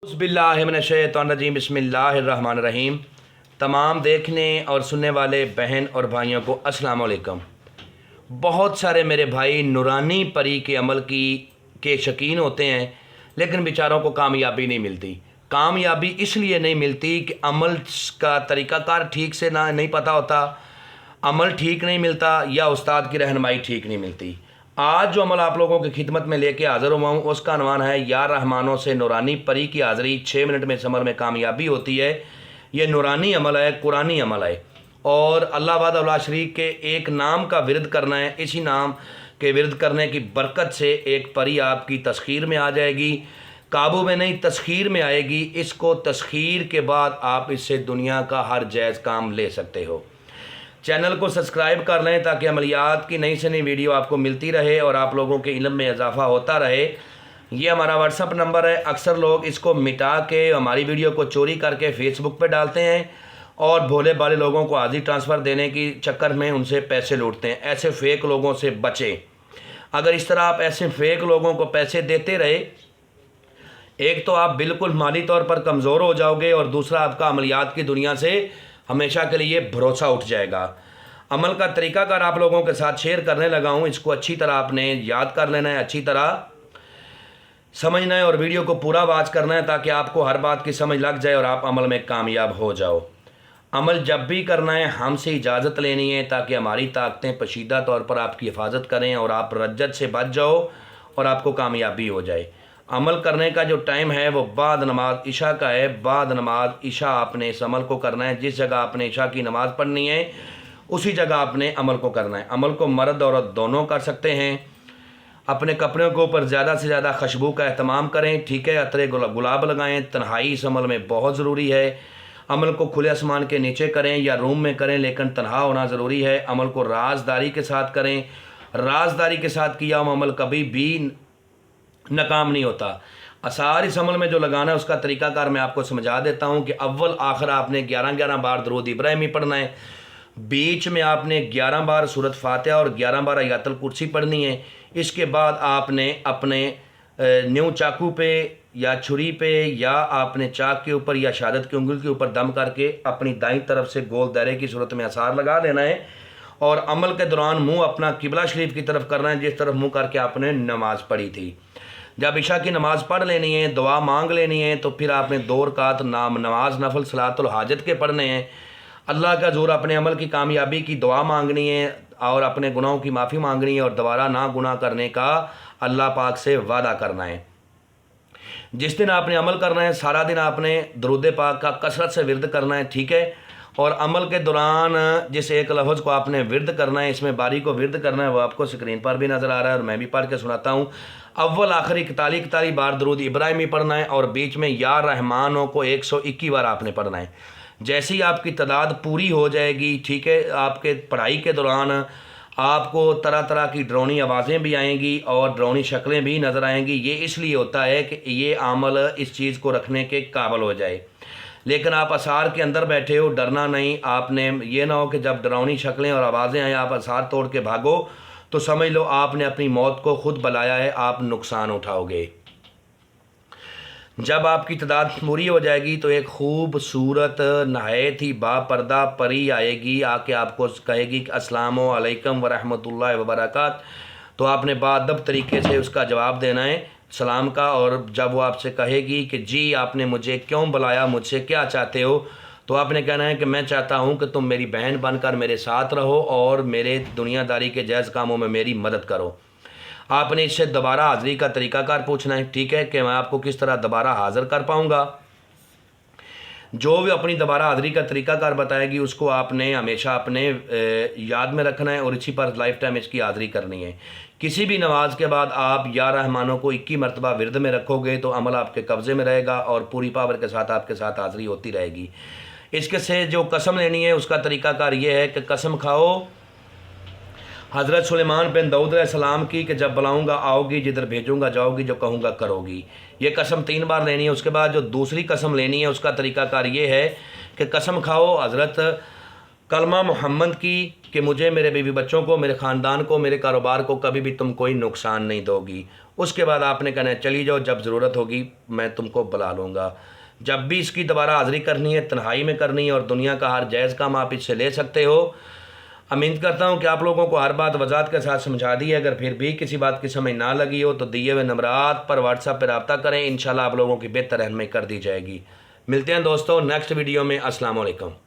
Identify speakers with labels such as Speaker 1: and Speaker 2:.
Speaker 1: बिस्मिल्लाहिर्रहमानिर्रहीम बिस्मिल्लाहिर्रहमानिर्रहीम। तमाम देखने और सुनने वाले बहन और भाइयों को अस्सलाम वालेकुम। बहुत सारे मेरे भाई नूरानी परी के अमल के शौकीन होते हैं, लेकिन बेचारों को कामयाबी नहीं मिलती। कामयाबी इसलिए नहीं मिलती कि अमल का तरीक़ाकार ठीक से नहीं पता होता, अमल ठीक नहीं मिलता, या उस्ताद की रहनुमाई ठीक नहीं मिलती। आज जो अमल आप लोगों की खिदमत में लेके हाज़िर हुआ हूँ उसका अनवान है या रहमानों से नूरानी परी की हाज़िरी 6 मिनट में इस अमल में कामयाबी होती है। ये नूरानी अमल है, कुरानी अमल है, और अल्लाह वाद अल्लाह शरीक के एक नाम का विरद करना है। इसी नाम के विरद करने की बरकत से एक परी आपकी तस्खीर में आ जाएगी, काबू में नहीं तस्खीर में आएगी। इसको तस्खीर के बाद आप इससे दुनिया का हर जायज़ काम ले सकते हो। चैनल को सब्सक्राइब कर लें ताकि अमलियात की नई से नई वीडियो आपको मिलती रहे और आप लोगों के इल्म में इजाफ़ा होता रहे। ये हमारा व्हाट्सअप नंबर है। अक्सर लोग इसको मिटा के हमारी वीडियो को चोरी करके फेसबुक पे डालते हैं और भोले भाले लोगों को आधी ट्रांसफ़र देने की चक्कर में उनसे पैसे लूटते हैं। ऐसे फेक लोगों से बचें। अगर इस तरह आप ऐसे फेक लोगों को पैसे देते रहे, एक तो आप बिल्कुल माली तौर पर कमज़ोर हो जाओगे और दूसरा आपका अमलियात की दुनिया से हमेशा के लिए भरोसा उठ जाएगा। अमल का तरीक़ाकार आप लोगों के साथ शेयर करने लगा हूँ। इसको अच्छी तरह आपने याद कर लेना है, अच्छी तरह समझना है और वीडियो को पूरा वाच करना है ताकि आपको हर बात की समझ लग जाए और आप अमल में कामयाब हो जाओ। अमल जब भी करना है हमसे इजाज़त लेनी है ताकि हमारी ताकतें पशीदा तौर पर आपकी हिफाजत करें और आप रज्जत से बच जाओ और आपको कामयाबी हो जाए। अमल करने का जो टाइम है वो बाद नमाज इशा का है। बाद नमाज इशा आपने इस अमल को करना है। जिस जगह आपने इशा की नमाज़ पढ़नी है उसी जगह आपने अमल को करना है। अमल को मर्द औरत दोनों कर सकते हैं। अपने कपड़ों के ऊपर ज़्यादा से ज़्यादा खुशबू का एहतमाम करें, ठीक है। अतरे गुलाब लगाएं। तन्हाई इस अमल में बहुत ज़रूरी है। अमल को खुले आसमान के नीचे करें या रूम में करें, लेकिन तन्हा होना ज़रूरी है। अमल को राजदारी के साथ करें। राजदारी के साथ किया हुआ अमल कभी भी नाकाम नहीं होता। असार इस अमल में जो लगाना है उसका तरीक़ाकार मैं आपको समझा देता हूँ कि अव्वल आखिर आपने 11-11 बार दरूद इब्राहिमी पढ़ना है। बीच में आपने 11 बार सूरत फातिहा और 11 बार आयतुल कुर्सी पढ़नी है। इसके बाद आपने अपने न्यू चाकू पे या छुरी पे या आपने चाक के ऊपर या शहादत की उंगली के ऊपर दम करके अपनी दाईं तरफ से गोल दायरे की सूरत में असार लगा देना है और अमल के दौरान मुंह अपना किबला शरीफ की तरफ करना है, जिस तरफ मुंह करके आपने नमाज़ पढ़ी थी। जब इशा की नमाज़ पढ़ लेनी है, दुआ मांग लेनी है, तो फिर आपने 2 रकात नमाज नफल सलातुल हाजत के पढ़ने हैं। अल्लाह का ज़ोर अपने अमल की कामयाबी की दुआ मांगनी है और अपने गुनाहों की माफ़ी मांगनी है और दोबारा ना गुनाह करने का अल्लाह पाक से वादा करना है। जिस दिन आपने अमल करना है सारा दिन आपने दरूद पाक का कसरत से विरद करना है, ठीक है। और अमल के दौरान जिस एक लफ्ज़ को आपने विरद करना है, इसमें बारी को विरद करना है, वो आपको स्क्रीन पर भी नज़र आ रहा है और मैं भी पढ़ के सुनाता हूँ। अव्वल आखिरी 41 बार दरूद इब्राहिमी पढ़ना है और बीच में या रहमानों को 121 बार आपने पढ़ना है। जैसे ही आपकी तादाद पूरी हो जाएगी, ठीक है, आपके पढ़ाई के दौरान आपको तरह तरह की डरावनी आवाज़ें भी आएंगी और डरावनी शक्लें भी नज़र आएंगी। ये इसलिए होता है कि ये अमल इस चीज़ को रखने के काबिल हो जाए। लेकिन आप असार के अंदर बैठे हो, डरना नहीं। आपने ये ना हो कि जब डरावनी शक्लें और आवाज़ें आएँ आप असार तोड़ के भागो तो समझ लो आपने अपनी मौत को खुद बुलाया है, आप नुकसान उठाओगे। जब आपकी तादाद पूरी हो जाएगी तो एक खूबसूरत नहायत ही बापर्दा परी आएगी, आके आपको कहेगी कि अस्सलामु अलैकुम व रहमतुल्लाहि व बरकात। तो आपने बाअदब तरीके से उसका जवाब देना है सलाम का। और जब वो आपसे कहेगी कि जी आपने मुझे क्यों बुलाया, मुझसे क्या चाहते हो, तो आपने कहना है कि मैं चाहता हूँ कि तुम मेरी बहन बनकर मेरे साथ रहो और मेरे दुनियादारी के जायज़ कामों में मेरी मदद करो। आपने इससे दोबारा हाज़िरी का तरीक़ाकार पूछना है, ठीक है, कि मैं आपको किस तरह दोबारा हाज़िर कर पाऊँगा। जो भी अपनी दोबारा हाज़िरी का तरीक़ाकार बताएगी उसको आपने हमेशा अपने याद में रखना है और इसी पर लाइफ टाइम इसकी हाज़िरी करनी है। किसी भी नमाज के बाद आप या रहमानों को 21 मरतबा विरद में रखोगे तो अमल आपके कब्ज़े में रहेगा और पूरी पावर के साथ आपके साथ हाज़िरी होती रहेगी। इसके से जो कसम लेनी है उसका तरीक़ाकार ये है कि कसम खाओ हज़रत सुलेमान बिन दाऊद अलैहिस्सलाम की कि जब बुलाऊंगा आओगी, जिधर भेजूंगा जाओगी, जो कहूँगा करोगी। ये कसम 3 बार लेनी है। उसके बाद जो दूसरी कसम लेनी है उसका तरीक़ाकार ये है कि कसम खाओ हज़रत कलमा मोहम्मद की कि मुझे, मेरे बीवी बच्चों को, मेरे ख़ानदान को, मेरे कारोबार को कभी भी तुम कोई नुकसान नहीं दोगी। اس کے بعد آپ نے کہنا ہے چلی جاؤ، جب ضرورت ہوگی میں تم کو بلا لوں گا۔ جب بھی اس کی دوبارہ حاضری کرنی ہے تنہائی میں کرنی ہے، اور دنیا کا ہر جائز کام آپ اس سے لے سکتے ہو۔ امید کرتا ہوں کہ آپ لوگوں کو ہر بات وضاحت کے ساتھ سمجھا دی ہے۔ اگر پھر بھی کسی بات کی سمجھ نہ لگی ہو تو دیے ہوئے نمبرات پر واٹس ایپ پہ رابطہ کریں، انشاءاللہ آپ لوگوں کی بہتر رہنمائی کر دی جائے گی۔ ملتے ہیں دوستوں نیکسٹ ویڈیو میں۔ السلام علیکم۔